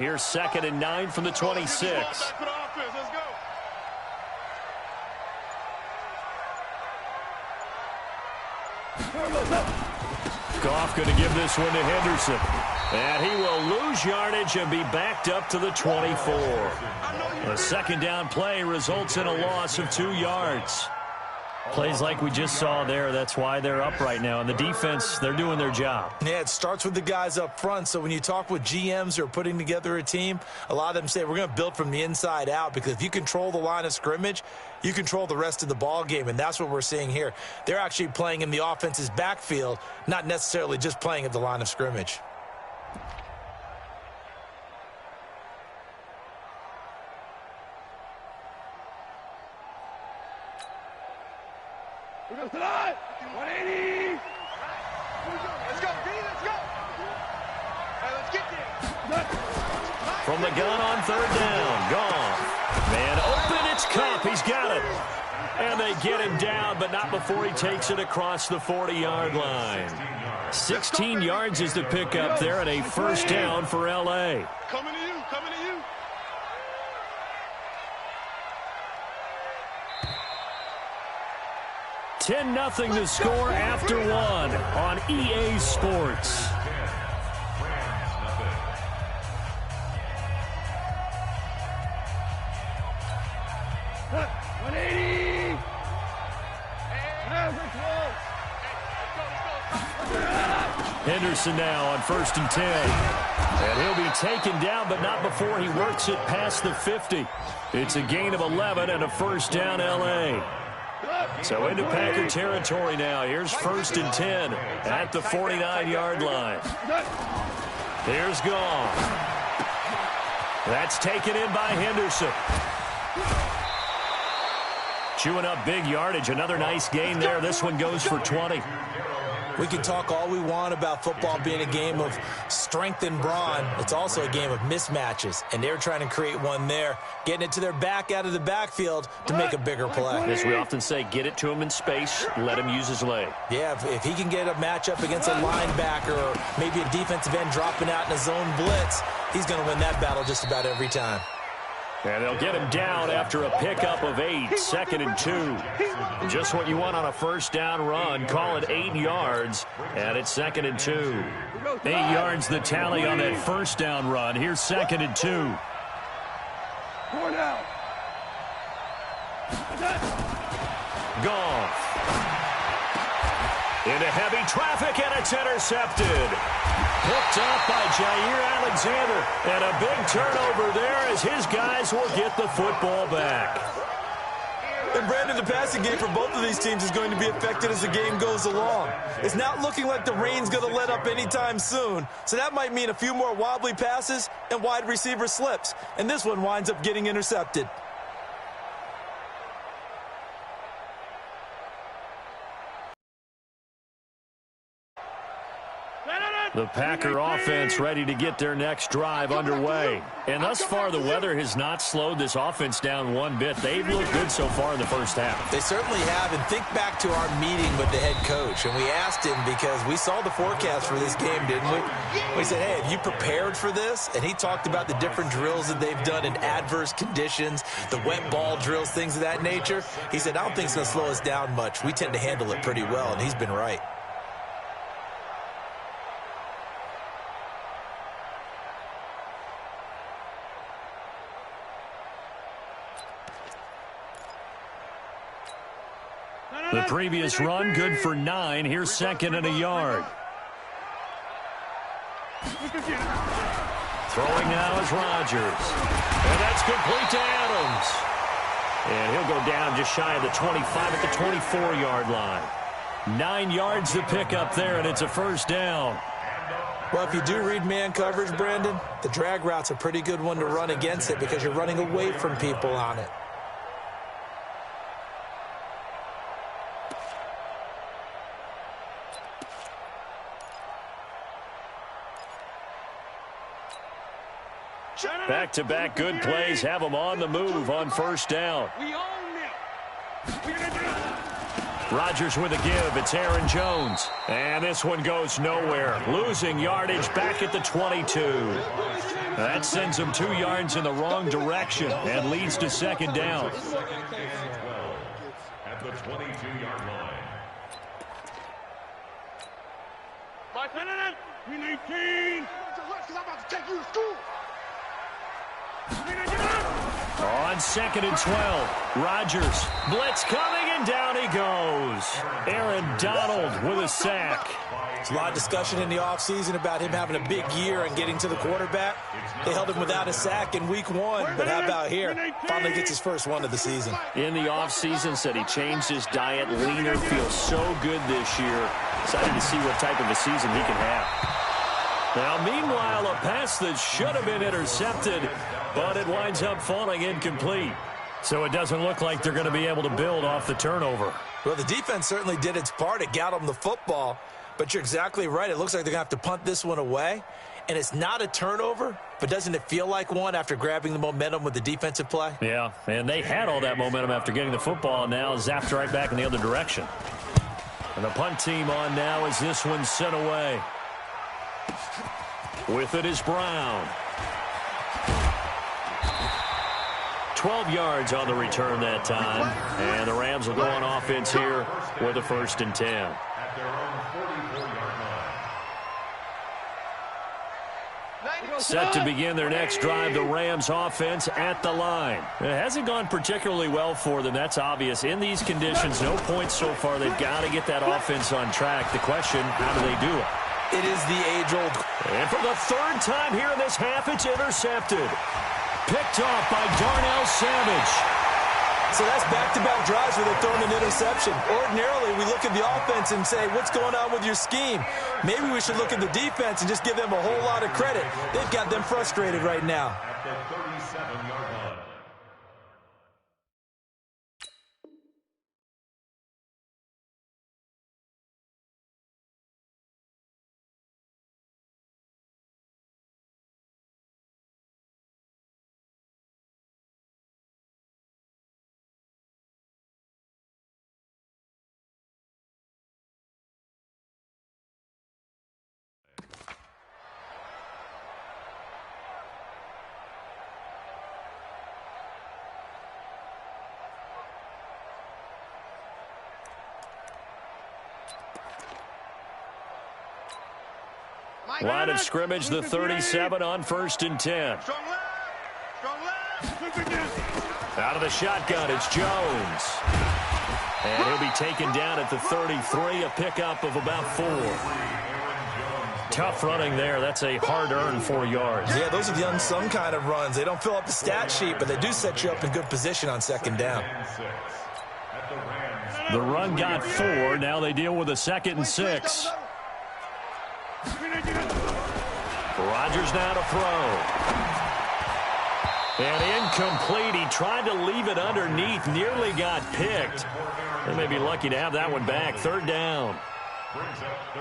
Here's 2nd and 9 from the 26. Goff going to give this one to Henderson. And he will lose yardage and be backed up to the 24. A 2nd down play results in a loss of 2 yards. Plays like we just saw there, that's why they're up right now. And the defense, they're doing their job. Yeah, it starts with the guys up front. So when you talk with GMs who are putting together a team, a lot of them say we're going to build from the inside out, because if you control the line of scrimmage, you control the rest of the ball game, and that's what we're seeing here. They're actually playing in the offense's backfield, not necessarily just playing at the line of scrimmage. Let's go. 180. Let's go. Let's go. Hey, let's get there. From the gun on 3rd down. Goff. Man open. It's Cup. He's got it. And they get him down, but not before he takes it across the 40-yard line. 16 yards is the pickup there, and a 1st down for L.A. Coming to you. Coming to you. 10-0 the score after 1 on EA Sports. Henderson now on 1st and 10. And he'll be taken down, but not before he works it past the 50. It's a gain of 11 and a 1st down L.A. So into Packer territory now. Here's 1st and 10 at the 49-yard line. Here's Goff. That's taken in by Henderson. Chewing up big yardage. Another nice gain there. This one goes for 20. We can talk all we want about football being a game of strength and brawn. It's also a game of mismatches, and they're trying to create one there, getting it to their back out of the backfield to make a bigger play. As we often say, get it to him in space, let him use his leg. Yeah, if he can get a matchup against a linebacker or maybe a defensive end dropping out in a zone blitz, he's going to win that battle just about every time. And they'll get him down after a pickup of 8, 2nd and 2. Just what you want on a 1st down run. Call it 8 yards, and it's 2nd and 2. 8 yards the tally on that 1st down run. Here's 2nd and 2. Goff. Into heavy traffic, and it's intercepted. Picked up by Jair Alexander. And a big turnover there as his guys will get the football back. And Brandon, the passing game for both of these teams is going to be affected as the game goes along. It's not looking like the rain's going to let up anytime soon. So that might mean a few more wobbly passes and wide receiver slips. And this one winds up getting intercepted. The Packer offense ready to get their next drive underway. And thus far, the weather has not slowed this offense down one bit. They've looked good so far in the 1st half. They certainly have. And think back to our meeting with the head coach. And we asked him, because we saw the forecast for this game, didn't we? We said, hey, have you prepared for this? And he talked about the different drills that they've done in adverse conditions, the wet ball drills, things of that nature. He said, I don't think it's going to slow us down much. We tend to handle it pretty well, and he's been right. The previous run, good for 9. Here's 2nd and a yard. Throwing now is Rodgers. And that's complete to Adams. And he'll go down just shy of the 25 at the 24-yard line. 9 yards to pick up there, and it's a 1st down. Well, if you do read man coverage, Brandon, the drag route's a pretty good one to run against it because you're running away from people on it. Back-to-back good plays have them on the move on 1st down. Rodgers with a give. It's Aaron Jones. And this one goes nowhere. Losing yardage back at the 22. That sends him 2 yards in the wrong direction and leads to second down. At the 22-yard line. We 19. I'm about to take you to school. On 2nd and 12, Rodgers. Blitz coming, and down he goes. Aaron Donald with a sack. There's a lot of discussion in the offseason about him having a big year and getting to the quarterback. They held him without a sack in week 1, but how about here? Finally gets his first one of the season. In the offseason, said he changed his diet, leaner, feels so good this year. Excited to see what type of a season he can have. Now, meanwhile, a pass that should have been intercepted, but it winds up falling incomplete. So it doesn't look like they're going to be able to build off the turnover. Well, the defense certainly did its part. It got them the football. But you're exactly right. It looks like they're going to have to punt this one away. And it's not a turnover, but doesn't it feel like one after grabbing the momentum with the defensive play? Yeah, and they had all that momentum after getting the football, and now zapped right back in the other direction. And the punt team on now as this one's sent away. With it is Brown. 12 yards on the return that time. And the Rams will go on offense here with a 1st and 10. At their own 44-yard line. Set to begin their next drive, the Rams offense at the line. It hasn't gone particularly well for them, that's obvious. In these conditions, no points so far. They've got to get that offense on track. The question, how do they do it? It is the age-old. And for the 3rd time here in this half, it's intercepted. Picked off by Darnell Savage. So that's back-to-back drives where they're throwing an interception. Ordinarily, we look at the offense and say, what's going on with your scheme? Maybe we should look at the defense and just give them a whole lot of credit. They've got them frustrated right now. At the 37-yard line. Line of scrimmage, the 37 on 1st and 10. Out of the shotgun, it's Jones. And he'll be taken down at the 33, a pickup of about 4. Tough running there. That's a hard-earned 4 yards. Yeah, those are the unsung kind of runs. They don't fill up the stat sheet, but they do set you up in good position on 2nd down. The run got 4. Now they deal with a 2nd and 6. Rodgers now to throw. And incomplete. He tried to leave it underneath. Nearly got picked. They may be lucky to have that one back. 3rd down.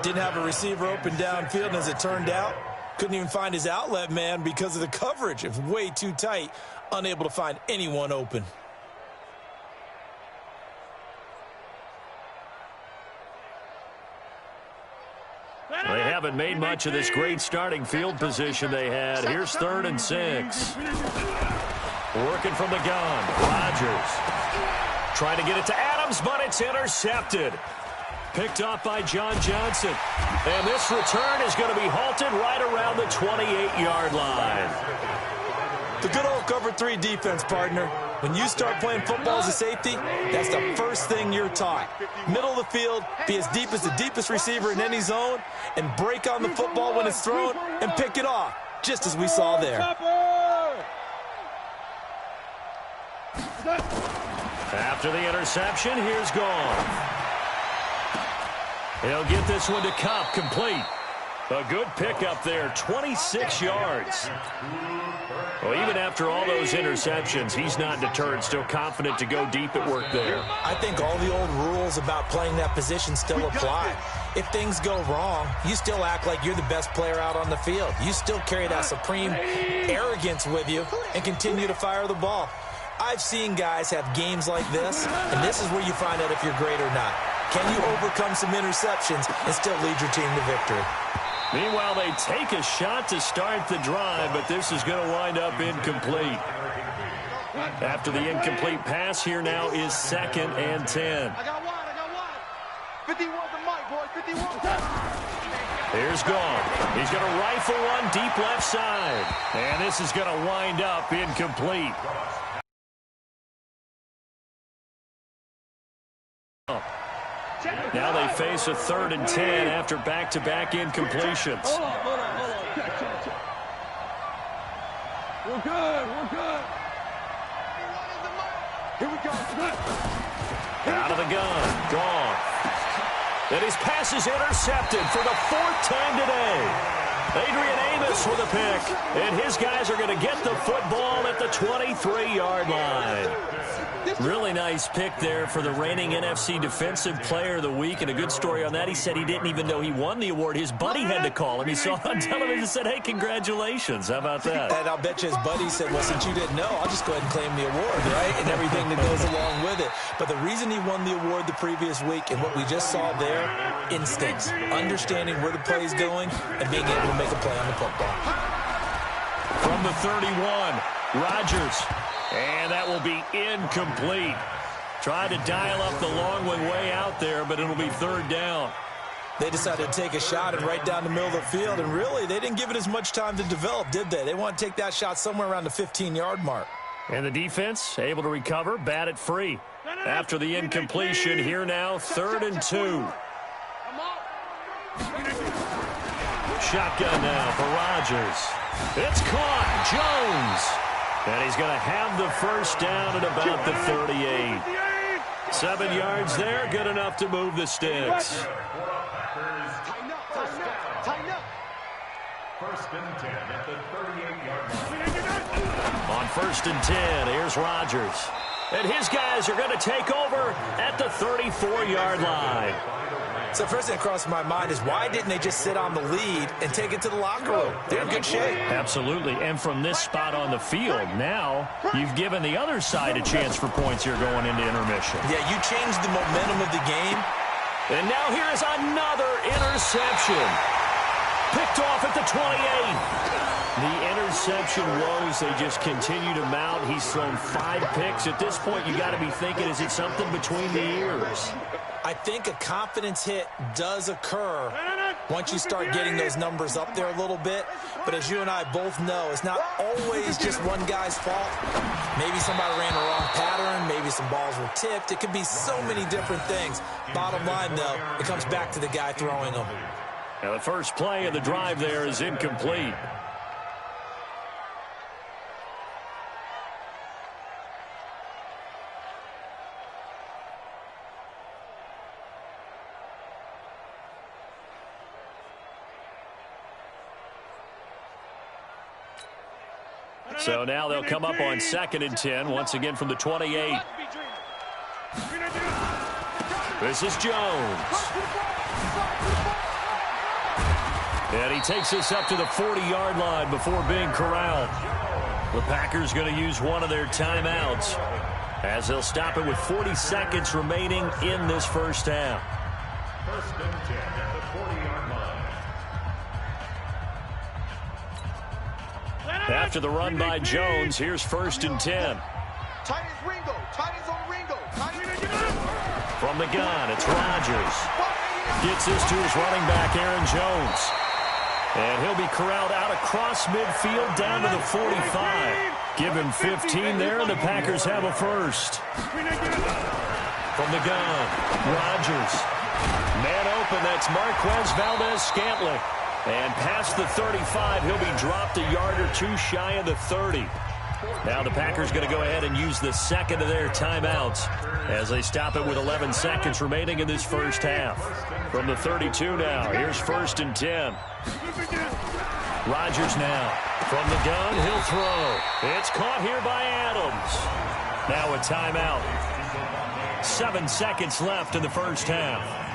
Didn't have a receiver open downfield, and as it turned out, couldn't even find his outlet man because of the coverage. It was way too tight. Unable to find anyone open. They haven't made much of this great starting field position they had. Here's 3rd and 6. Working from the gun. Rodgers trying to get it to Adams, but it's intercepted. Picked off by John Johnson. And this return is going to be halted right around the 28-yard line. The good old cover 3 defense, partner. When you start playing football as a safety, that's the first thing you're taught. Middle of the field, be as deep as the deepest receiver in any zone, and break on the football when it's thrown and pick it off, just as we saw there. After the interception, here's Gone. He'll get this one to Cup, complete. A good pickup there, 26 yards. Well, even after all those interceptions, he's not deterred, still confident to go deep at work there. I think all the old rules about playing that position still apply. If things go wrong, you still act like you're the best player out on the field. You still carry that supreme arrogance with you and continue to fire the ball. I've seen guys have games like this, and this is where you find out if you're great or not. Can you overcome some interceptions and still lead your team to victory? Meanwhile, they take a shot to start the drive, but this is going to wind up incomplete. After the incomplete pass, here now is 2nd and 10. I got one. 51 the mic, boys. 51. Here's Gone. He's going to rifle one deep left side. And this is going to wind up incomplete. Now they face a 3rd and 10 after back-to-back incompletions. Hold on. We're good. Here we go. Out of the gun. Gone. And his pass is intercepted for the 4th time today. Adrian Amos with a pick. And his guys are going to get the football at the 23-yard line. Really nice pick there for the reigning NFC Defensive Player of the Week. And a good story on that. He said he didn't even know he won the award. His buddy had to call him. He saw it on television and said, hey, congratulations. How about that? And I'll bet you his buddy said, well, since you didn't know, I'll just go ahead and claim the award, right? And everything that goes along with it. But the reason he won the award the previous week and what we just saw there, instincts, understanding where the play is going and being able to make a play on the football. From the 31, Rodgers. And that will be incomplete. Tried to dial up the long one way out there, but it'll be 3rd down. They decided to take a shot and right down the middle of the field, and really, they didn't give it as much time to develop, did they? They want to take that shot somewhere around the 15-yard mark. And the defense able to recover, bat it free. After the incompletion, here now, 3rd and 2. Shotgun now for Rodgers. It's caught. Jones. And he's going to have the 1st down at about the 38. 7 yards there, good enough to move the sticks. Tighten up. 1st and 10 at the 38-yard line. On 1st and 10, here's Rodgers. And his guys are going to take over at the 34-yard line. So first thing that crossed my mind is why didn't they just sit on the lead and take it to the locker room? They're in good shape. Absolutely. And from this spot on the field, now you've given the other side a chance for points here going into intermission. Yeah, you changed the momentum of the game. And now here is another interception. Picked off at the 28. The interception woes, they just continue to mount. He's thrown 5 picks. At this point, you got to be thinking, is it something between the ears? I think a confidence hit does occur once you start getting those numbers up there a little bit. But as you and I both know, it's not always just one guy's fault. Maybe somebody ran the wrong pattern. Maybe some balls were tipped. It could be so many different things. Bottom line, though, it comes back to the guy throwing them. Now, the first play of the drive there is incomplete. So now they'll come up on 2nd and 10, once again from the 28. This is Jones. And he takes this up to the 40-yard line before being corralled. The Packers going to use one of their timeouts as they'll stop it with 40 seconds remaining in this first half. 1st and 10 at the 40-yard line. After the run by Jones, here's 1st and 10. Tight as Ringo. Tight as on Ringo. From the gun, it's Rodgers. Gets this to his running back, Aaron Jones. And he'll be corralled out across midfield down to the 45. Give him 15 there, and the Packers have a first. From the gun, Rodgers. Man open, that's Marquez Valdez-Scantling. And past the 35, he'll be dropped a yard or 2 shy of the 30. Now the Packers going to go ahead and use the second of their timeouts as they stop it with 11 seconds remaining in this first half. From the 32 now, here's 1st and 10. Rodgers now. From the gun, he'll throw. It's caught here by Adams. Now a timeout. 7 seconds left in the first half.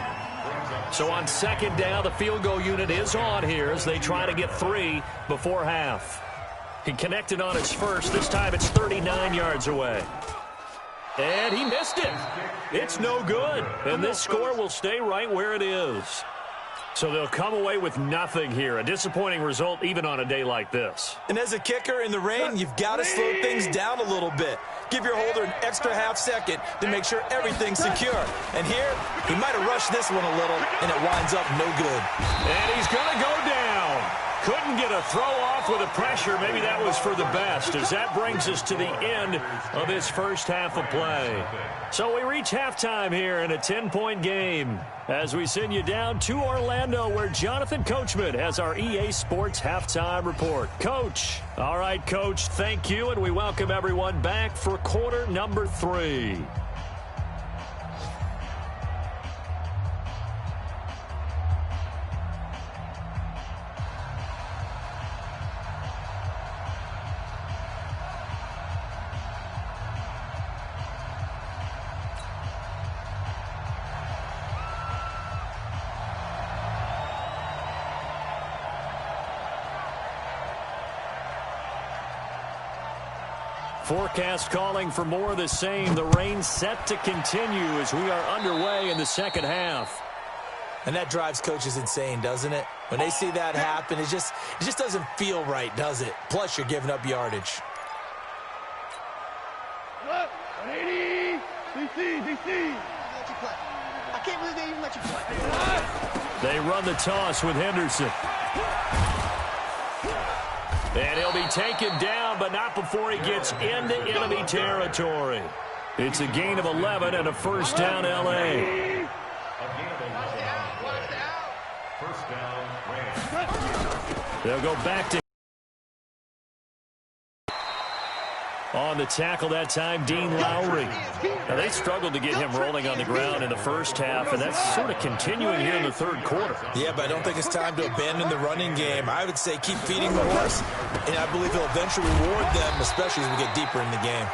So on 2nd down, the field goal unit is on here as they try to get 3 before half. He connected on his first. This time it's 39 yards away. And he missed it. It's no good. And this score will stay right where it is. So they'll come away with nothing here. A disappointing result even on a day like this. And as a kicker in the rain, you've got to slow things down a little bit. Give your holder an extra half second to make sure everything's secure. And here, he might have rushed this one a little, and it winds up no good. And he's going to go down. Couldn't get a throw off with the pressure. Maybe that was for the best, as that brings us to the end of this first half of play. So we reach halftime here in a 10-point game as we send you down to Orlando, where Jonathan Coachman has our EA Sports halftime report. Coach. All right, Coach, thank you, and we welcome everyone back for quarter number 3. Forecast calling for more of the same. The rain set to continue as we are underway in the second half. And that drives coaches insane, doesn't it? When they see that happen, it just doesn't feel right, does it? Plus, you're giving up yardage. 180. DC. I can't believe they even let you play. They run the toss with Henderson. And he'll be taken down, but not before he gets into enemy territory. It's a gain of 11 and a first down, L.A. First down, Rams. They'll go back to on the tackle that time, Dean Lowry. Now, they struggled to get him rolling on the ground in the first half, and that's sort of continuing here in the third quarter. Yeah, but I don't think it's time to abandon the running game. I would say keep feeding the horse, and I believe he'll eventually reward them, especially as we get deeper in the game.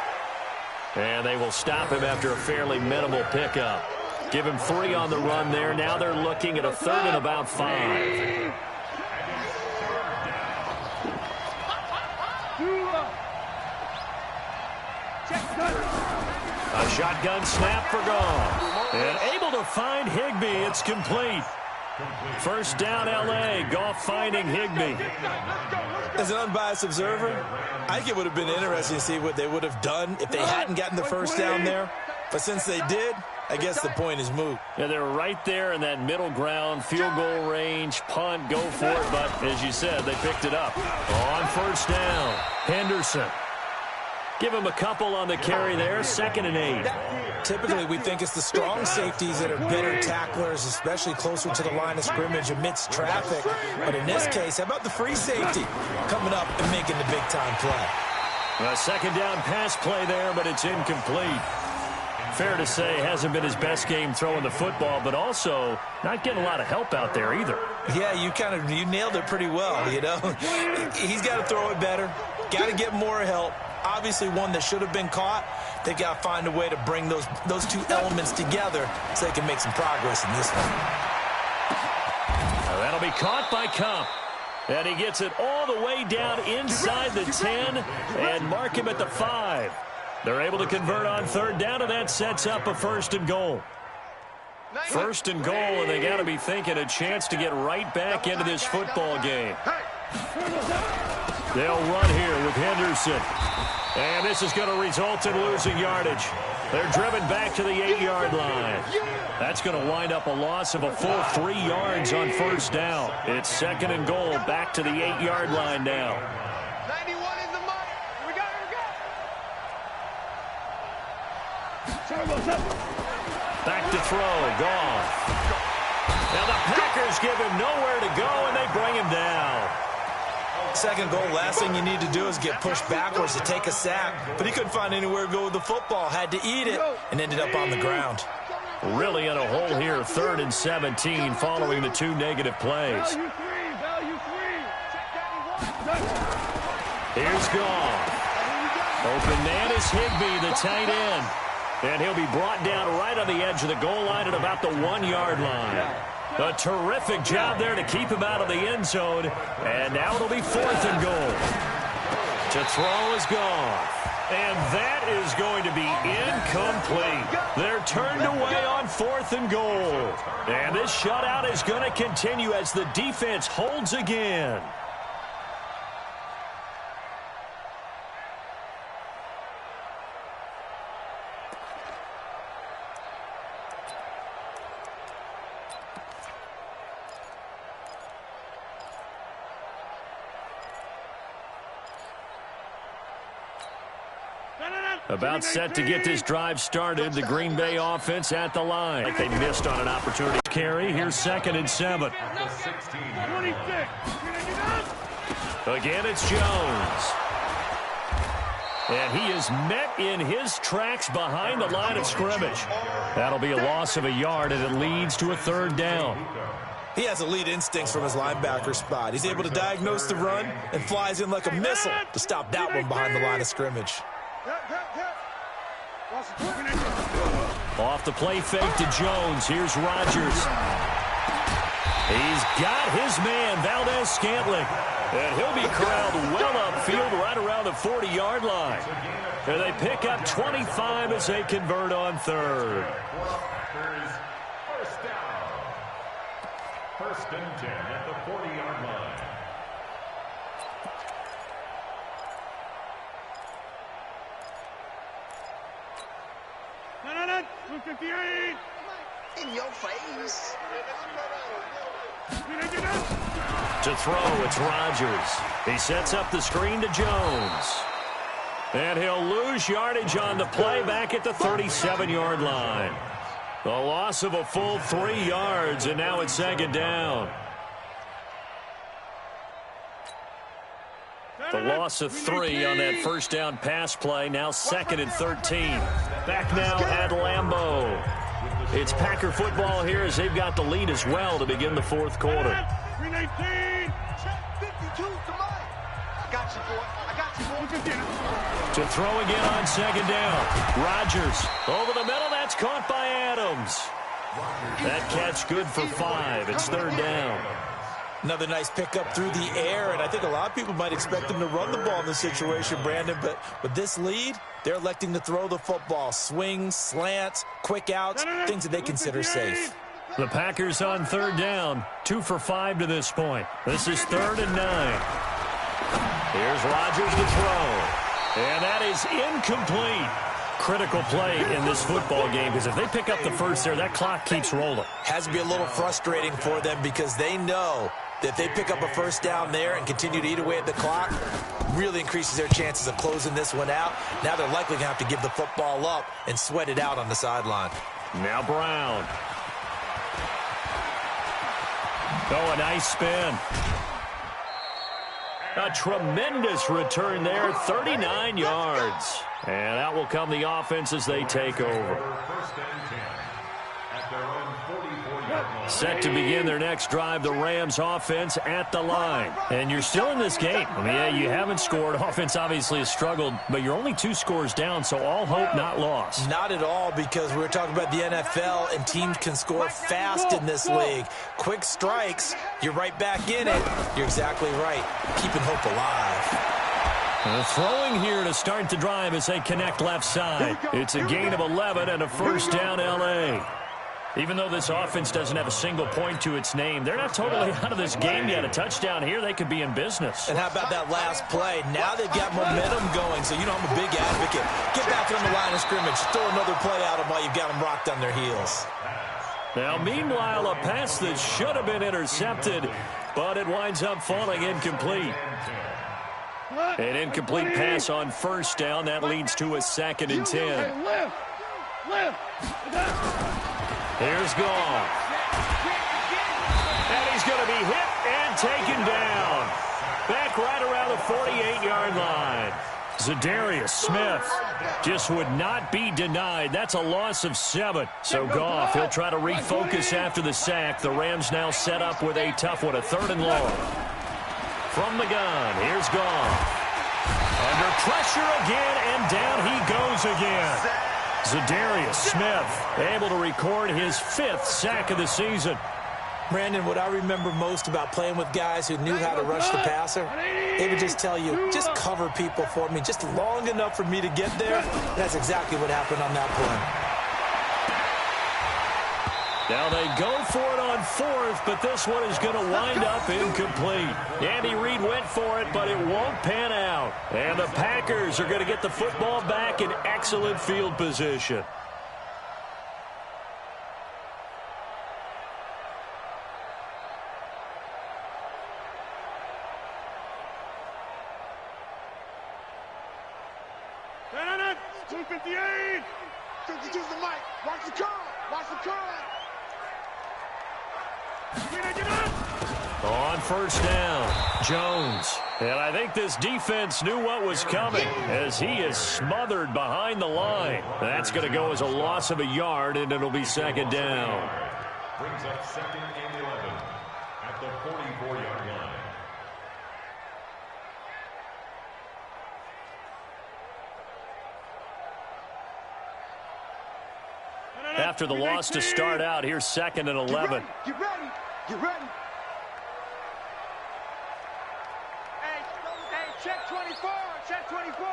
And they will stop him after a fairly minimal pickup. Give him 3 on the run there. Now they're looking at a third and about 5. A shotgun snap for Goff. And able to find Higbee. It's complete. First down, L.A. Goff finding Higbee. As an unbiased observer, I think it would have been interesting to see what they would have done if they hadn't gotten the first down there. But since they did, I guess the point is moot. Yeah, they were right there in that middle ground, field goal range, punt, go for it. But as you said, they picked it up. On first down, Henderson. Give him a couple on the carry there, 2nd and 8. Typically, we think it's the strong safeties that are better tacklers, especially closer to the line of scrimmage amidst traffic. But in this case, how about the free safety coming up and making the big-time play? A second down pass play there, but it's incomplete. Fair to say, hasn't been his best game throwing the football, but also not getting a lot of help out there either. Yeah, you nailed it pretty well, you know. He's got to throw it better, got to get more help. Obviously one that should have been caught. They've got to find a way to bring those two elements together so they can make some progress in this one. That'll be caught by Kupp. And he gets it all the way down inside the 10 and mark him at the 5. They're able to convert on third down, and that sets up a 1st and goal. 1st and goal, and they got to be thinking a chance to get right back into this football game. They'll run here with Henderson. And this is going to result in losing yardage. They're driven back to the 8-yard line. That's going to wind up a loss of a full 3 yards on first down. It's 2nd and goal, back to the 8-yard line now. 91 in the money. We got it. Back to throw, Goff. Now the Packers give him nowhere to go, and they bring him down. 2nd goal, last thing you need to do is get pushed backwards to take a sack. But he couldn't find anywhere to go with the football, had to eat it, and ended up on the ground. Really in a hole here, 3rd and 17 following the 2 negative plays. Here's Goff. Open man is Higbee, the tight end. And he'll be brought down right on the edge of the goal line at about the 1-yard line. A terrific job there to keep him out of the end zone. And now it'll be 4th and goal. To throw is gone. And that is going to be incomplete. They're turned away on 4th and goal. And this shutout is going to continue as the defense holds again. About set to get this drive started. The Green Bay offense at the line. Like they missed on an opportunity to carry. Here's 2nd and 7. Again, it's Jones. And he is met in his tracks behind the line of scrimmage. That'll be a loss of a yard, and it leads to a 3rd down. He has elite instincts from his linebacker spot. He's able to diagnose the run and flies in like a missile to stop that one behind the line of scrimmage. Off the play fake to Jones. Here's Rodgers. He's got his man, Valdez-Scantling. And he'll be corralled well upfield right around the 40-yard line. And they pick up 25 as they convert on 3rd. First down. 1st and 10 at the 40-yard line. In your face. To throw, it's Rodgers. He sets up the screen to Jones. And he'll lose yardage on the play back at the 37-yard line. The loss of a full 3 yards, and now it's 2nd down. The loss of 3 on that 1st down pass play, now 2nd and 13. Back now at Lambeau. It's Packer football here as they've got the lead as well to begin the 4th quarter. 319. Check 52 to Mike. I got you, boy. I got you, boy. To throw again on 2nd down. Rodgers over the middle. That's caught by Adams. That catch good for 5. It's 3rd down. Another nice pickup through the air, and I think a lot of people might expect them to run the ball in this situation, Brandon, but with this lead, they're electing to throw the football. Swings, slants, quick outs, things that they consider safe. The Packers on 3rd down, 2 for 5 to this point. This is 3rd and 9. Here's Rodgers to throw, and that is incomplete. Critical play in this football game because if they pick up the first there, that clock keeps rolling. Has to be a little frustrating for them because they know that if they pick up a 1st down there and continue to eat away at the clock, really increases their chances of closing this one out. Now they're likely going to have to give the football up and sweat it out on the sideline. Now Brown. Oh, a nice spin. A tremendous return there, 39 yards. And out will come the offense as they take over. 1st and 10 at their own 44-yard line. Set to begin their next drive, the Rams offense at the line. And you're still in this game. I mean, yeah, you haven't scored. Offense obviously has struggled, but you're only 2 scores down, so all hope not lost. Not at all, because we're talking about the NFL, and teams can score fast in this league. Quick strikes, you're right back in it. You're exactly right. Keeping hope alive. Throwing here to start the drive as they connect left side. It's a gain of 11 and a 1st down L.A. Even though this offense doesn't have a single point to its name, they're not totally out of this game yet. A touchdown here, they could be in business. And how about that last play? Now they've got momentum going, so you know I'm a big advocate. Get back on the line of scrimmage. Throw another play at them while you've got them rocked on their heels. Now, meanwhile, a pass that should have been intercepted, but it winds up falling incomplete. An incomplete pass on 1st down. That leads to a 2nd and 10. Here's Goff. And he's going to be hit and taken down. Back right around the 48-yard line. Zadarius Smith just would not be denied. That's a loss of 7. So Goff, he'll try to refocus after the sack. The Rams now set up with a tough one, a 3rd and long. From the gun, here's Goff. Under pressure again, and down he goes again. Zadarius Smith able to record his 5th sack of the season. Brandon, what I remember most about playing with guys who knew how to rush the passer, they would just tell you, just cover people for me, just long enough for me to get there. That's exactly what happened on that play. Now they go for it on fourth, but this one is going to wind up incomplete. Andy Reid went for it, but it won't pan out. And the Packers are going to get the football back in excellent field position. No. 258. 52's the mic. Watch the curl. Watch the curl. On first down, Jones. And I think this defense knew what was coming as he is smothered behind the line. That's going to go as a loss of a yard, and it'll be second down. Brings up second and 11 at the 44-yard line. After the loss to start out, here's second and 11. Get ready. Get ready. Hey, check 24. Check 24.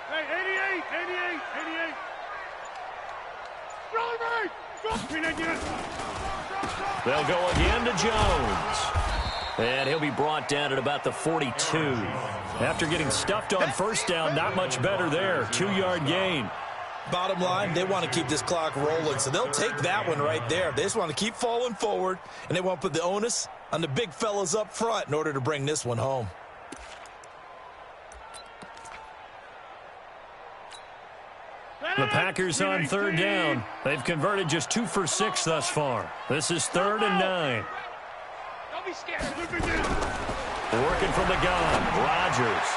Hey, 88. They'll go again to Jones. And he'll be brought down at about the 42. After getting stuffed on first down, not much better there. 2-yard gain. Bottom line, they want to keep this clock rolling, so they'll take that one right there. They just want to keep falling forward, and they want to put the onus on the big fellas up front in order to bring this one home. The Packers on third down. They've converted just 2 for 6 thus far. This is 3rd and 9. Don't be scared. Working from the gun, Rodgers.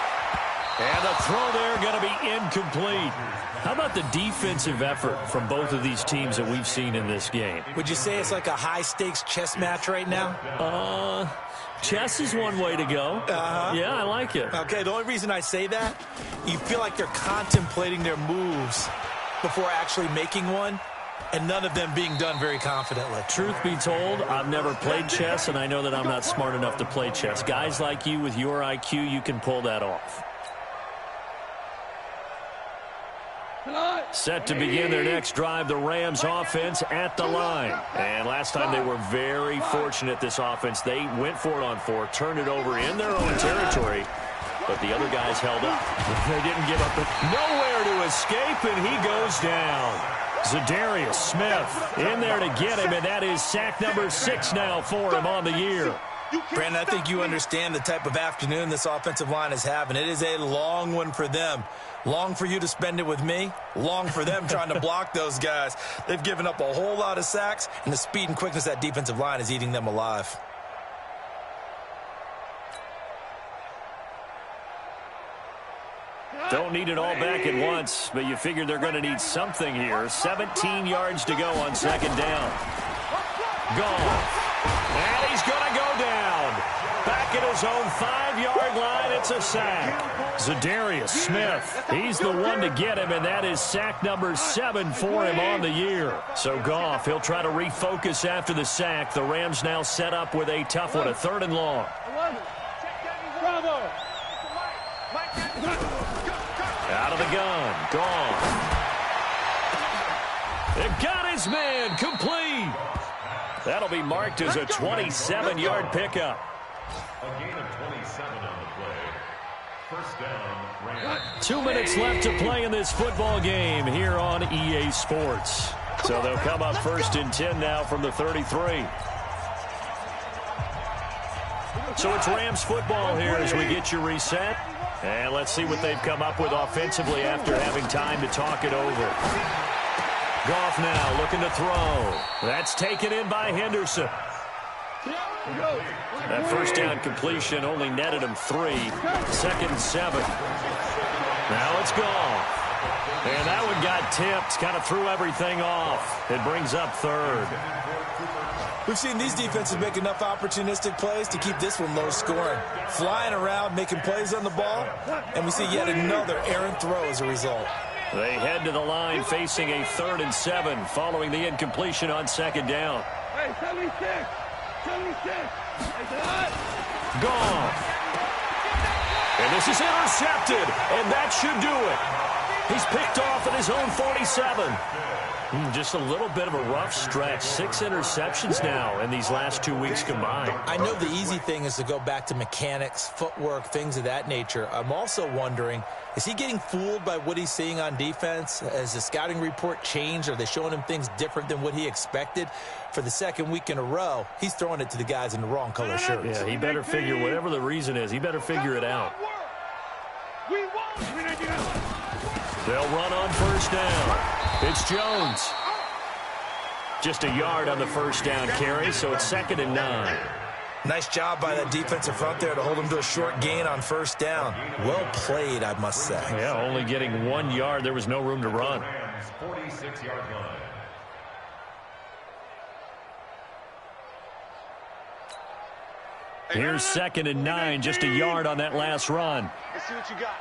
And the throw there going to be incomplete. How about the defensive effort from both of these teams that we've seen in this game? Would you say it's like a high-stakes chess match right now? Chess is one way to go. Yeah, I like it. Okay, the only reason I say that, you feel like they're contemplating their moves before actually making one, and none of them being done very confidently. Truth be told, I've never played chess, and I know that I'm not smart enough to play chess. Guys like you with your IQ, you can pull that off. Set to begin their next drive, the Rams offense at the line. And last time they were very fortunate, this offense. They went for it on 4, turned it over in their own territory, but the other guys held up. They didn't give up. Nowhere to escape, and he goes down. Zadarius Smith in there to get him, and that is sack number 6 now for him on the year. Brandon, I think you understand the type of afternoon this offensive line is having. It is a long one for them. Long for you to spend it with me. Long for them trying to block those guys. They've given up a whole lot of sacks, and the speed and quickness of that defensive line is eating them alive. Don't need it all back at once, but you figure they're going to need something here. 17 yards to go on second down. Goff. And he's going to go down. Back at his own 5-yard line, it's a sack. Zadarius Smith, he's the one to get him, and that is sack number 7 for him on the year. So Goff, he'll try to refocus after the sack. The Rams now set up with a tough one, a 3rd and long. Out of the gun, Goff. It got his man, complete. That'll be marked as a 27-yard pickup. A gain of 27 on the play. First down, Rams. 2 minutes left to play in this football game here on EA Sports. So they'll come up 1st and 10 now from the 33. So it's Rams football here as we get you reset. And let's see what they've come up with offensively after having time to talk it over. Goff now looking to throw. That's taken in by Henderson. That first down completion only netted him 3. 2nd and 7. Now it's Goff. And that one got tipped, kind of threw everything off. It brings up 3rd. We've seen these defenses make enough opportunistic plays to keep this one low scoring. Flying around, making plays on the ball, and we see yet another errant throw as a result. They head to the line facing a 3rd and 7 following the incompletion on 2nd down. Hey, 76. Gone. And this is intercepted, and that should do it. He's picked off at his own 47. Just a little bit of a rough stretch. 6 interceptions now in these last 2 weeks combined. I know the easy thing is to go back to mechanics, footwork, things of that nature. I'm also wondering, is he getting fooled by what he's seeing on defense? Has the scouting report changed? Are they showing him things different than what he expected? For the second week in a row, he's throwing it to the guys in the wrong color shirts. Yeah, he better figure, whatever the reason is, he better figure it out. They'll run on first down. It's Jones. Just a yard on the first down carry, so it's 2nd and 9. Nice job by that defensive front there to hold him to a short gain on first down. Well played, I must say. Yeah, only getting 1 yard. There was no room to run. 46-yard line. Here's 2nd and 9, just a yard on that last run. Let's see what you got.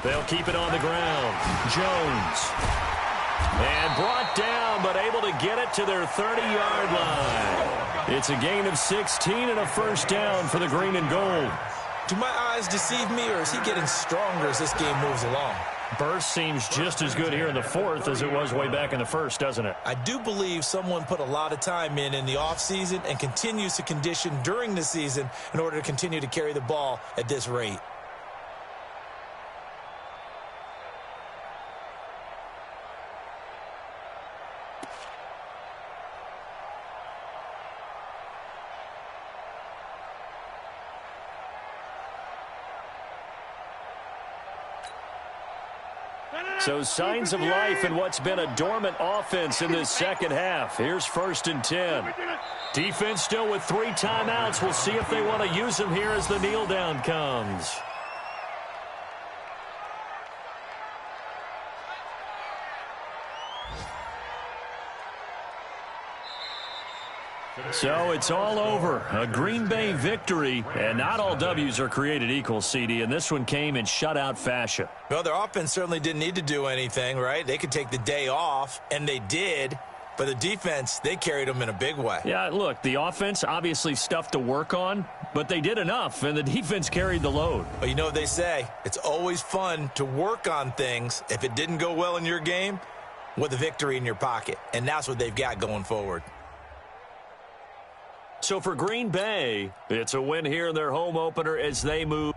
They'll keep it on the ground. Jones. And brought down, but able to get it to their 30-yard line. It's a gain of 16 and a first down for the green and gold. Do my eyes deceive me, or is he getting stronger as this game moves along? Burst seems just as good here in the 4th as it was way back in the 1st, doesn't it? I do believe someone put a lot of time in the offseason and continues to condition during the season in order to continue to carry the ball at this rate. So signs of life in what's been a dormant offense in this second half. Here's 1st and 10. Defense still with 3 timeouts. We'll see if they want to use them here as the kneel down comes. So it's all over. A Green Bay victory, and not all W's are created equal, CD, and this one came in shutout fashion. Well, their offense certainly didn't need to do anything, right? They could take the day off, and they did. But the defense, they carried them in a big way. Yeah, look, the offense, obviously stuff to work on, but they did enough, and the defense carried the load. Well, you know what they say. It's always fun to work on things. If it didn't go well in your game, with a victory in your pocket. And that's what they've got going forward. So for Green Bay, it's a win here in their home opener as they move.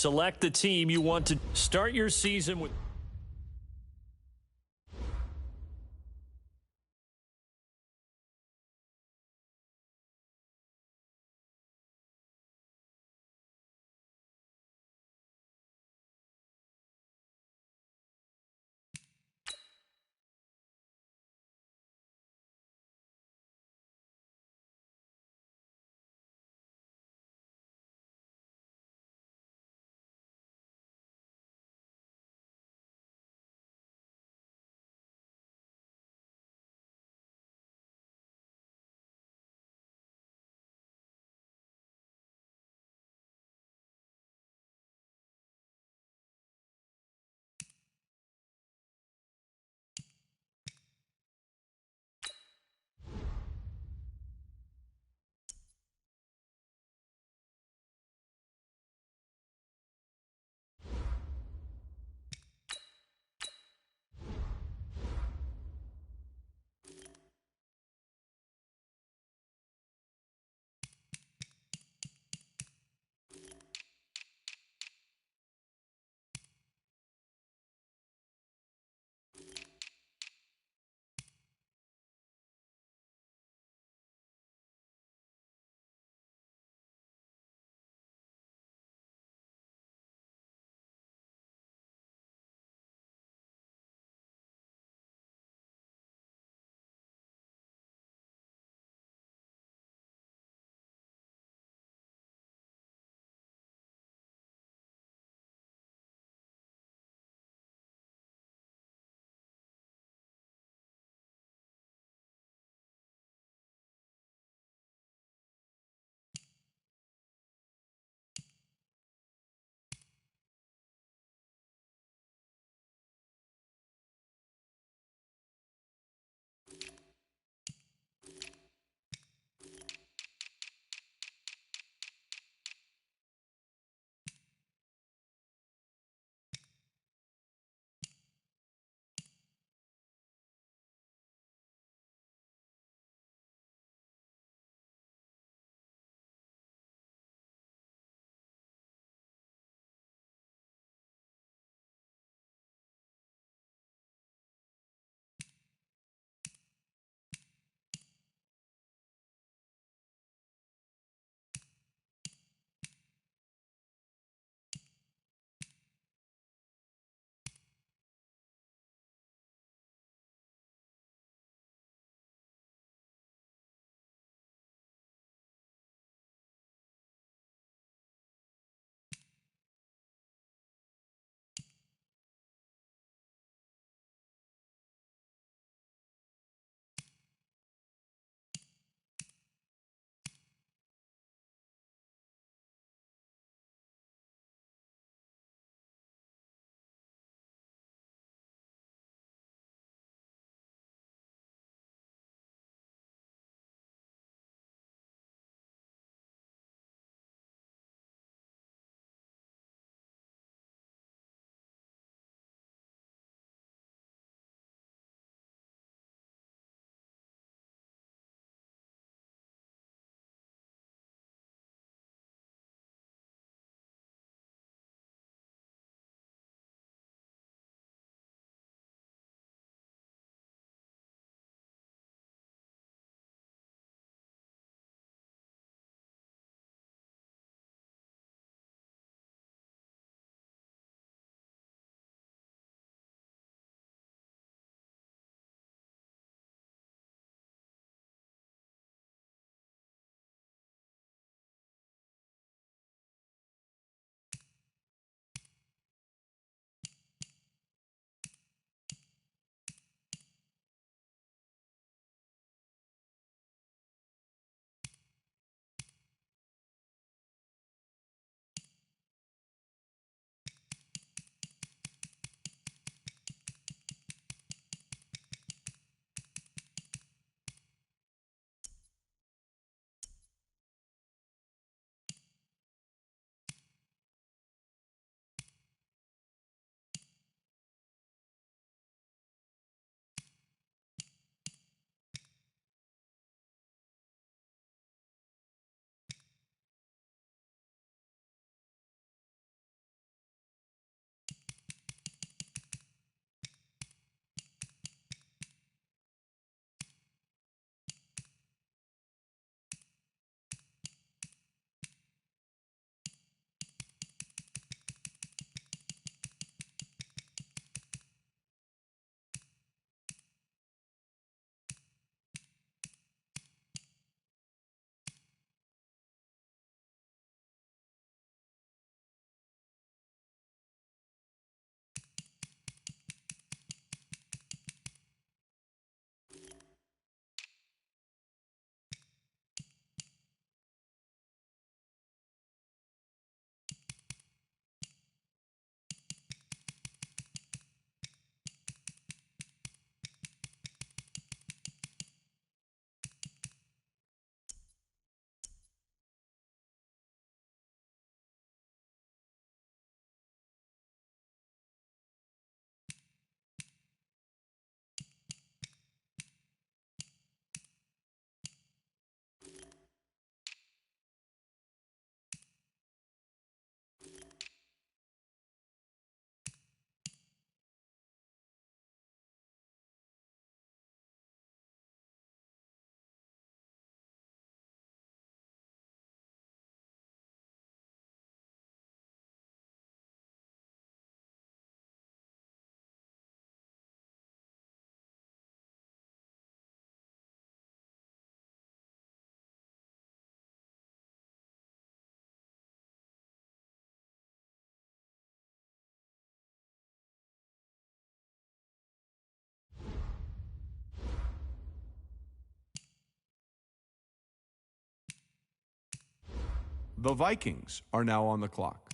select the team you want to start your season with. The Vikings are now on the clock.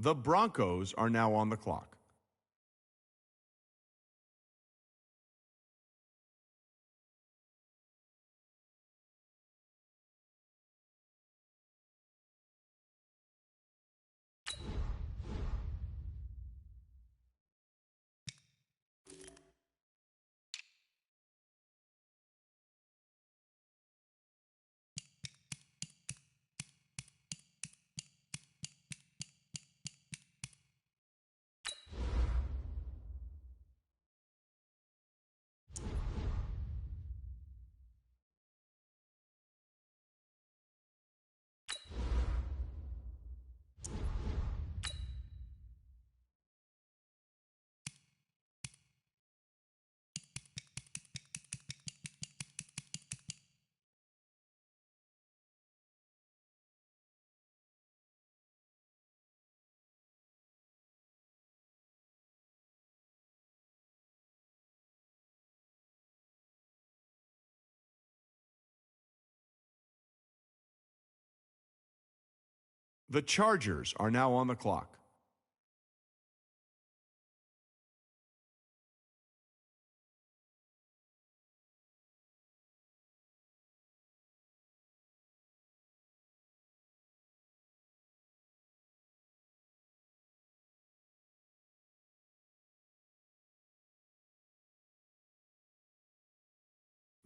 The Broncos are now on the clock. The Chargers are now on the clock.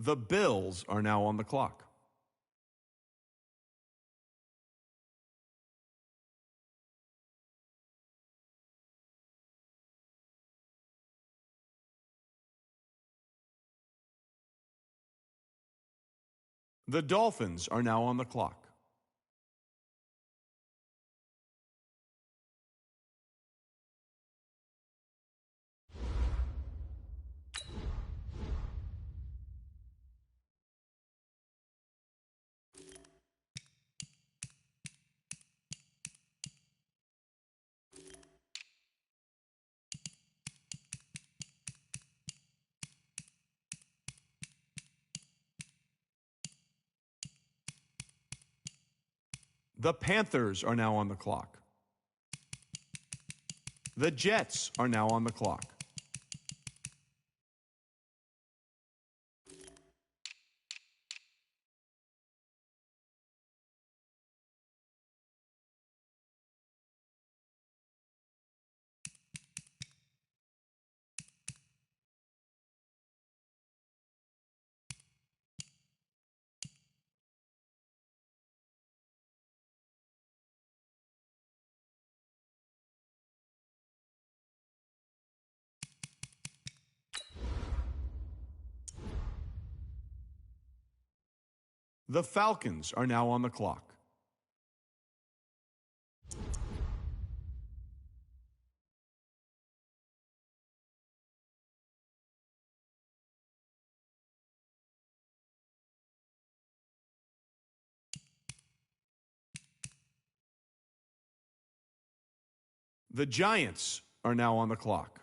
The Bills are now on the clock. The Dolphins are now on the clock. The Panthers are now on the clock. The Jets are now on the clock. The Falcons are now on the clock. The Giants are now on the clock.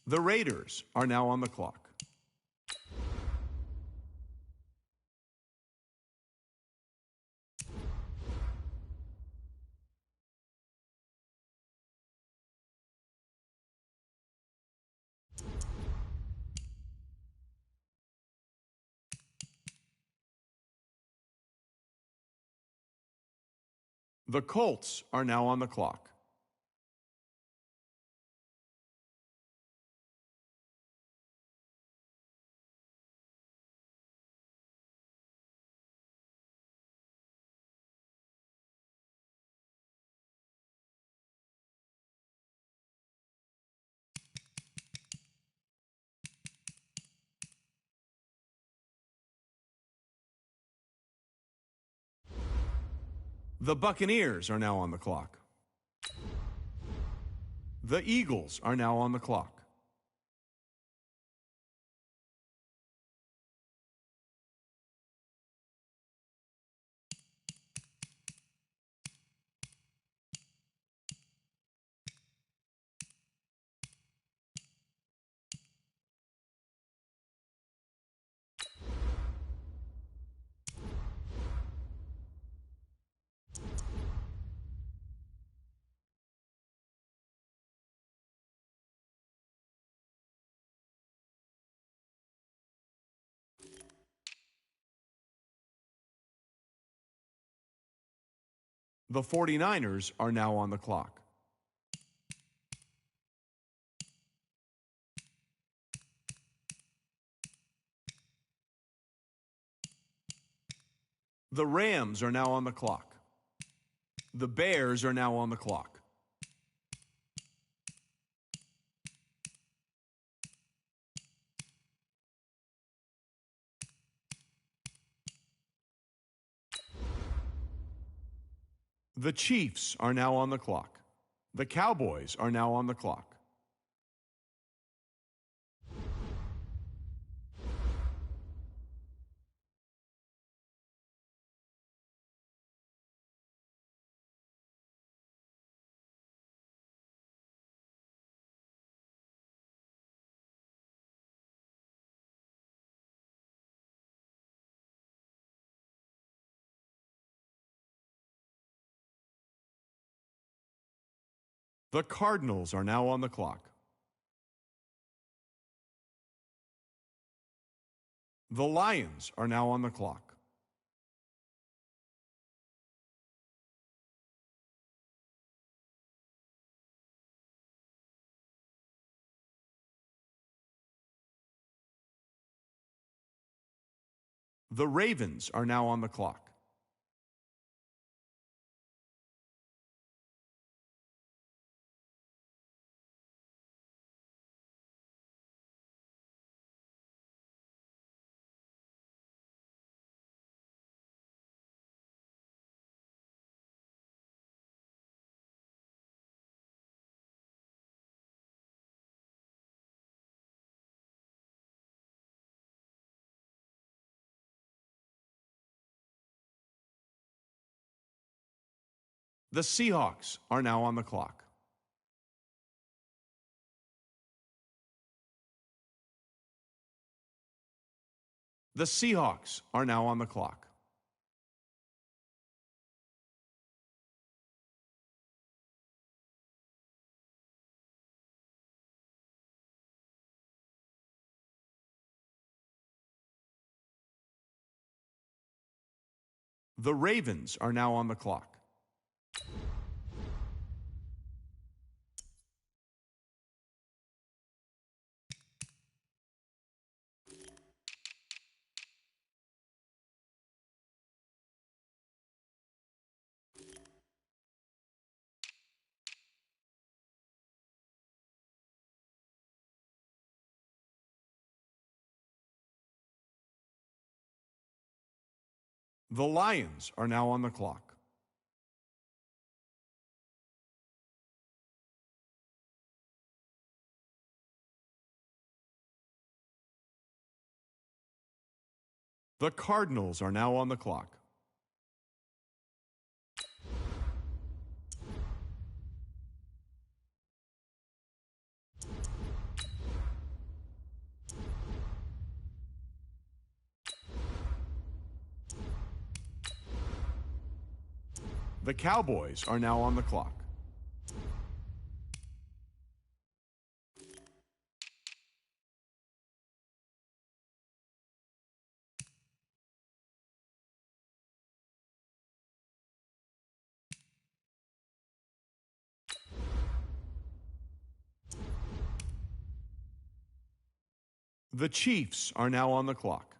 The Raiders are now on the clock. The Colts are now on the clock. The Buccaneers are now on the clock. The Eagles are now on the clock. The 49ers are now on the clock. The Rams are now on the clock. The Bears are now on the clock. The Chiefs are now on the clock. The Cowboys are now on the clock. The Cardinals are now on the clock. The Lions are now on the clock. The Ravens are now on the clock. The Seahawks are now on the clock. The Seahawks are now on the clock. The Ravens are now on the clock. The Lions are now on the clock. The Cardinals are now on the clock. The Cowboys are now on the clock. The Chiefs are now on the clock.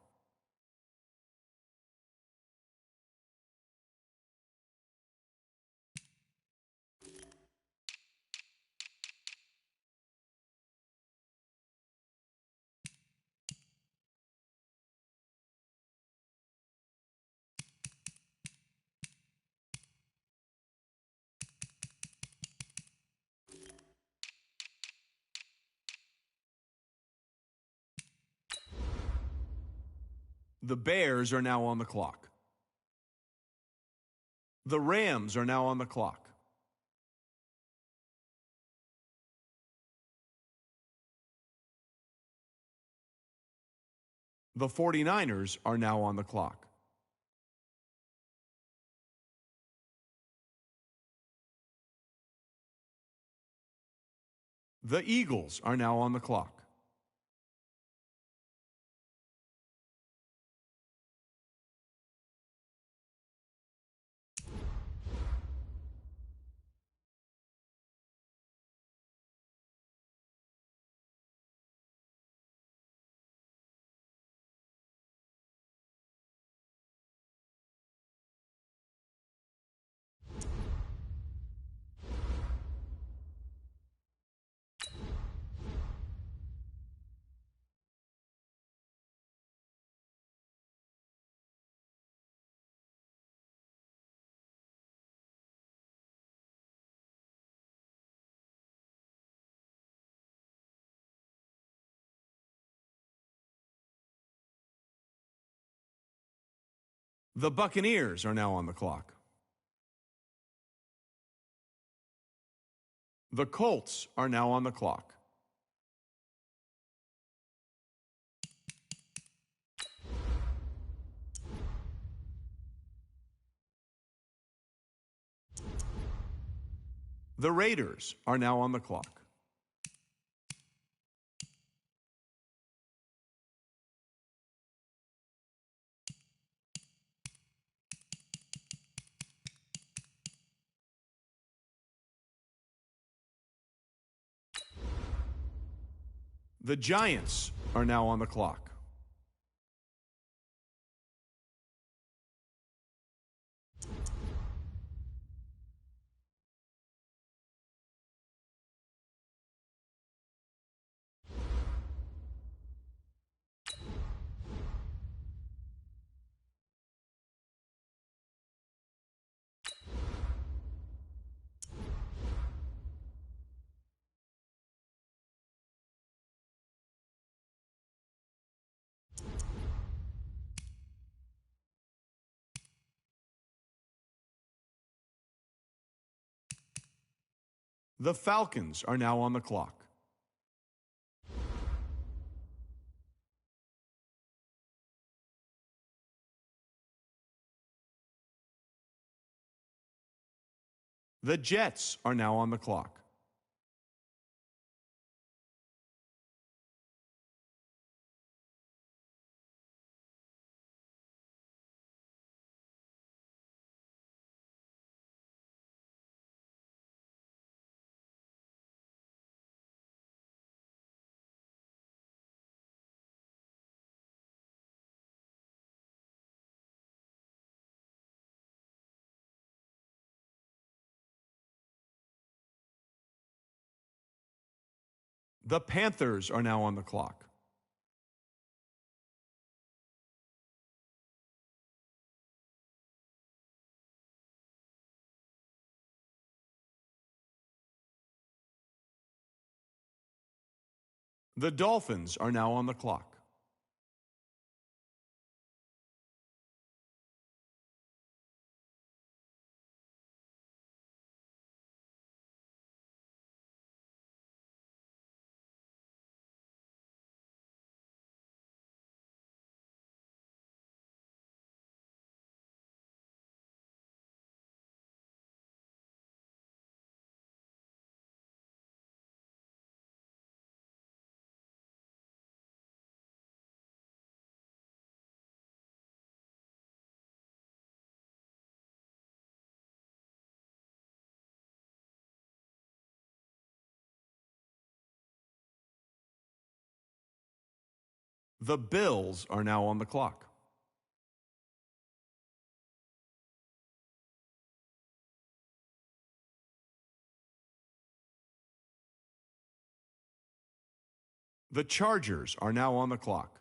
The Bears are now on the clock. The Rams are now on the clock. The 49ers are now on the clock. The Eagles are now on the clock. The Buccaneers are now on the clock. The Colts are now on the clock. The Raiders are now on the clock. The Giants are now on the clock. The Falcons are now on the clock. The Jets are now on the clock. The Panthers are now on the clock. The Dolphins are now on the clock. The Bills are now on the clock. The Chargers are now on the clock.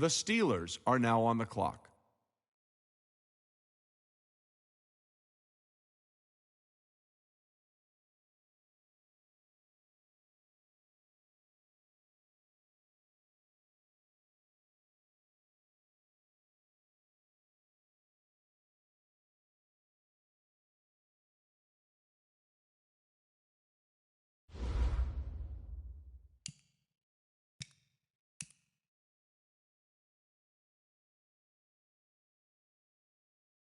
The Steelers are now on the clock.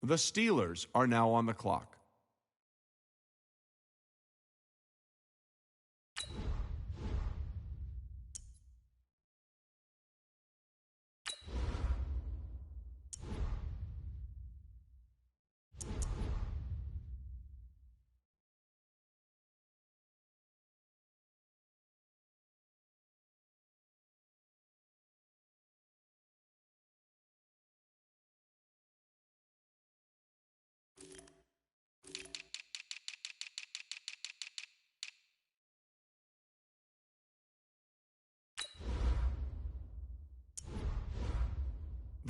The Steelers are now on the clock.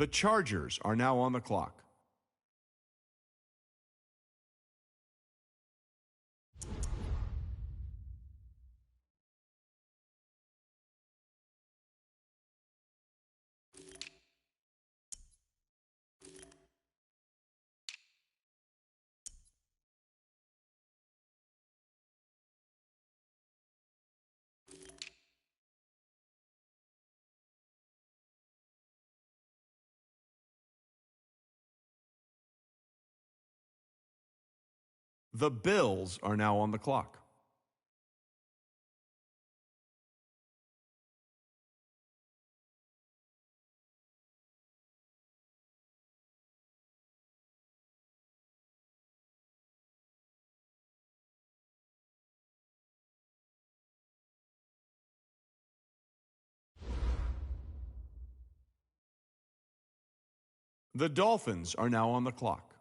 The Chargers are now on the clock. The Bills are now on the clock. The Dolphins are now on the clock.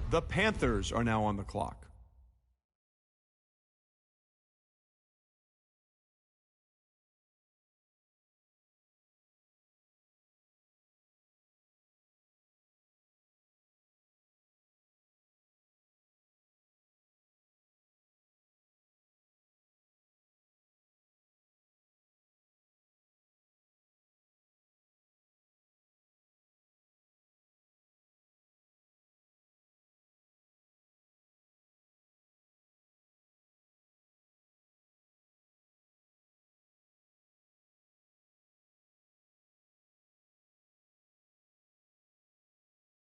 The Panthers are now on the clock.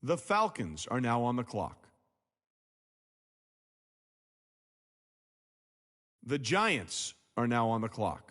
The Falcons are now on the clock. The Giants are now on the clock.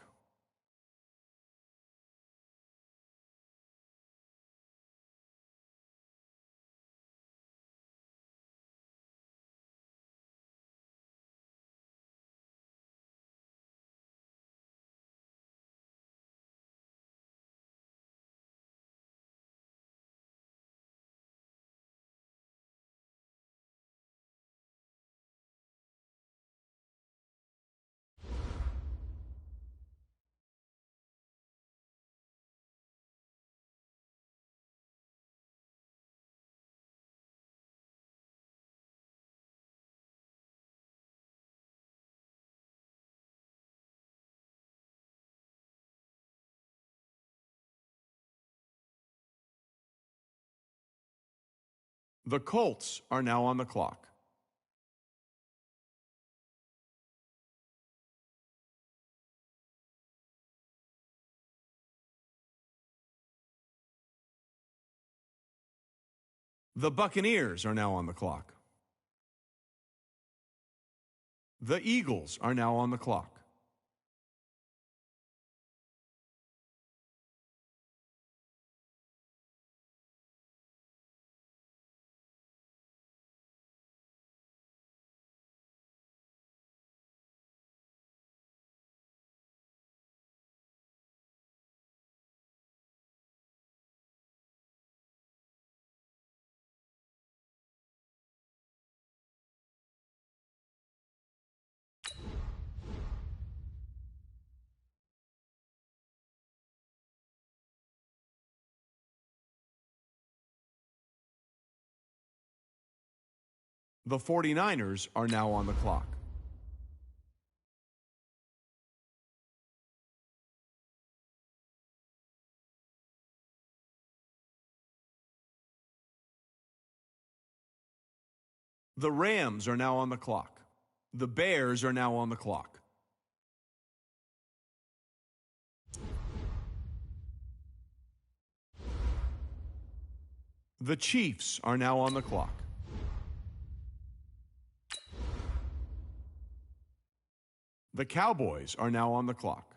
The Colts are now on the clock. The Buccaneers are now on the clock. The Eagles are now on the clock. The 49ers are now on the clock. The Rams are now on the clock. The Bears are now on the clock. The Chiefs are now on the clock. The Cowboys are now on the clock.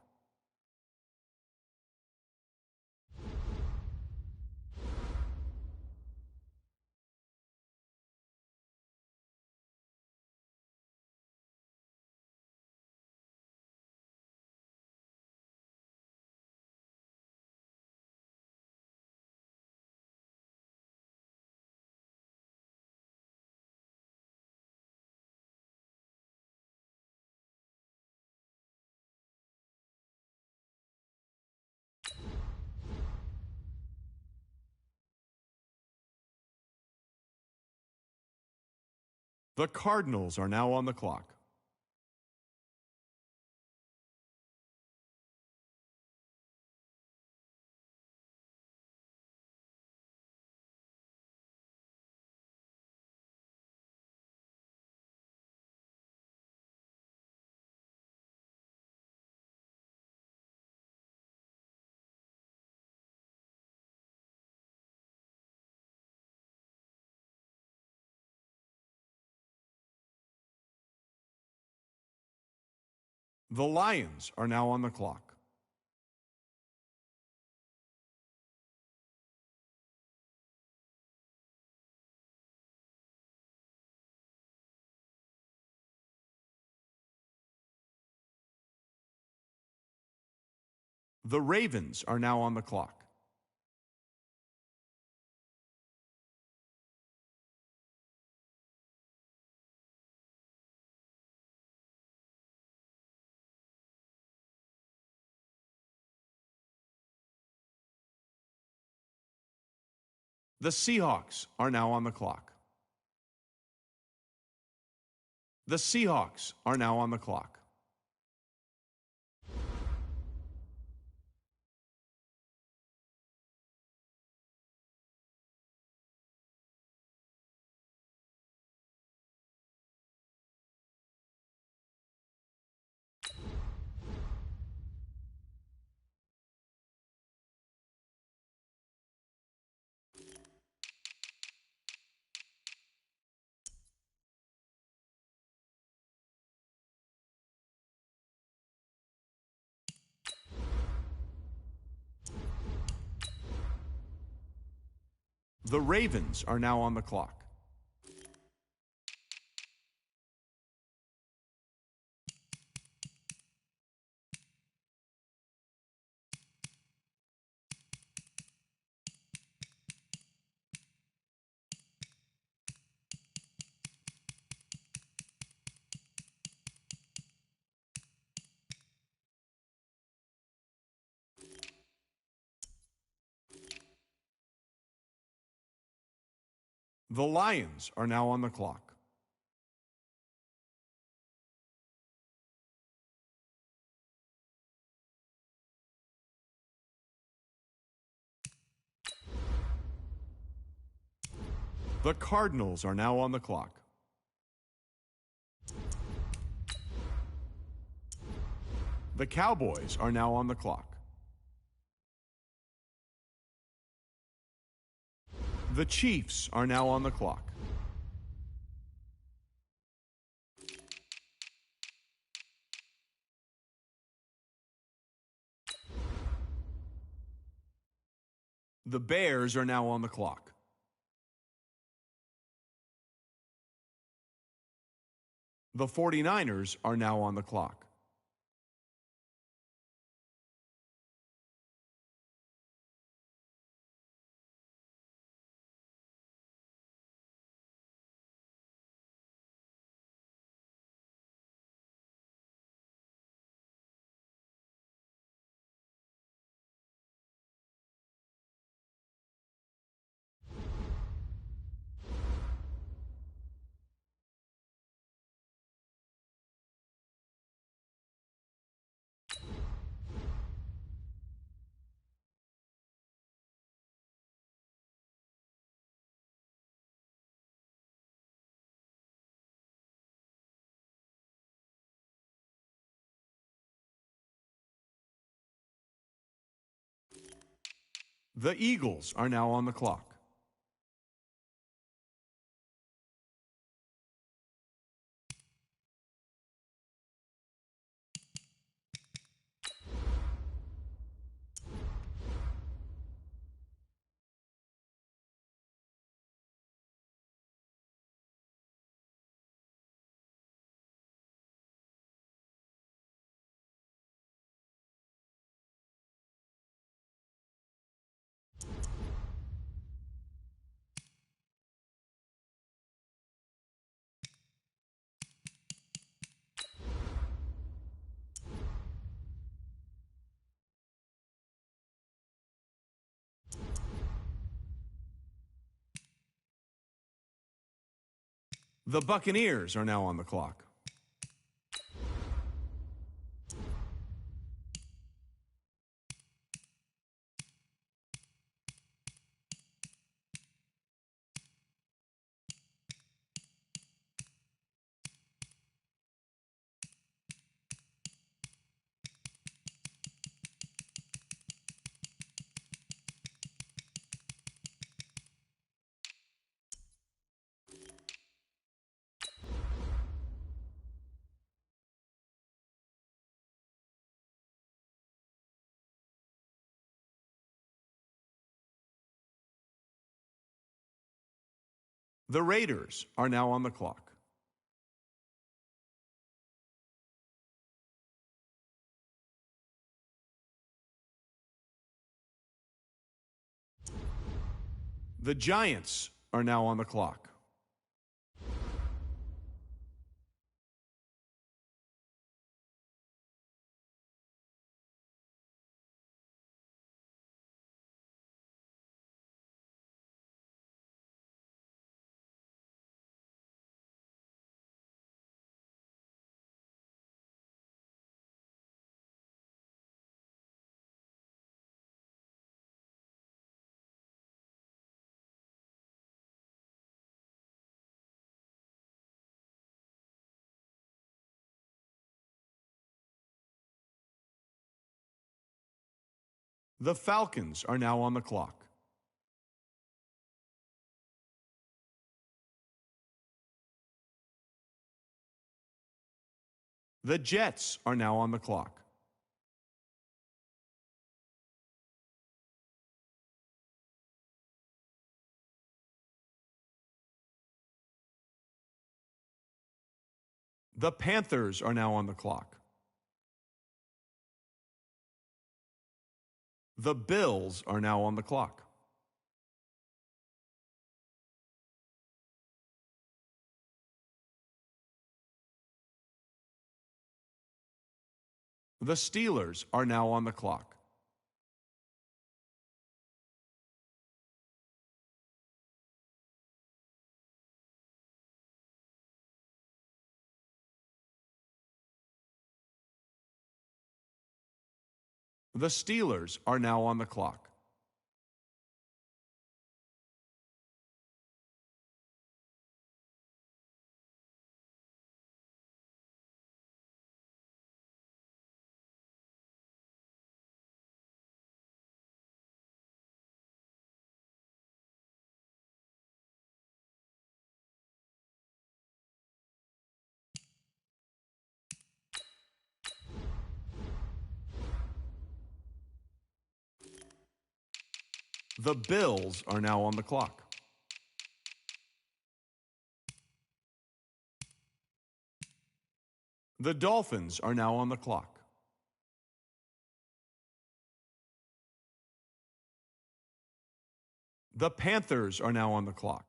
The Cardinals are now on the clock. The Lions are now on the clock. The Ravens are now on the clock. The Seahawks are now on the clock. The Seahawks are now on the clock. The Ravens are now on the clock. The Lions are now on the clock. The Cardinals are now on the clock. The Cowboys are now on the clock. The Chiefs are now on the clock. The Bears are now on the clock. The 49ers are now on the clock. The Eagles are now on the clock. The Buccaneers are now on the clock. The Raiders are now on the clock. The Giants are now on the clock. The Falcons are now on the clock. The Jets are now on the clock. The Panthers are now on the clock. The Bills are now on the clock. The Steelers are now on the clock. The Steelers are now on the clock. The Bills are now on the clock. The Dolphins are now on the clock. The Panthers are now on the clock.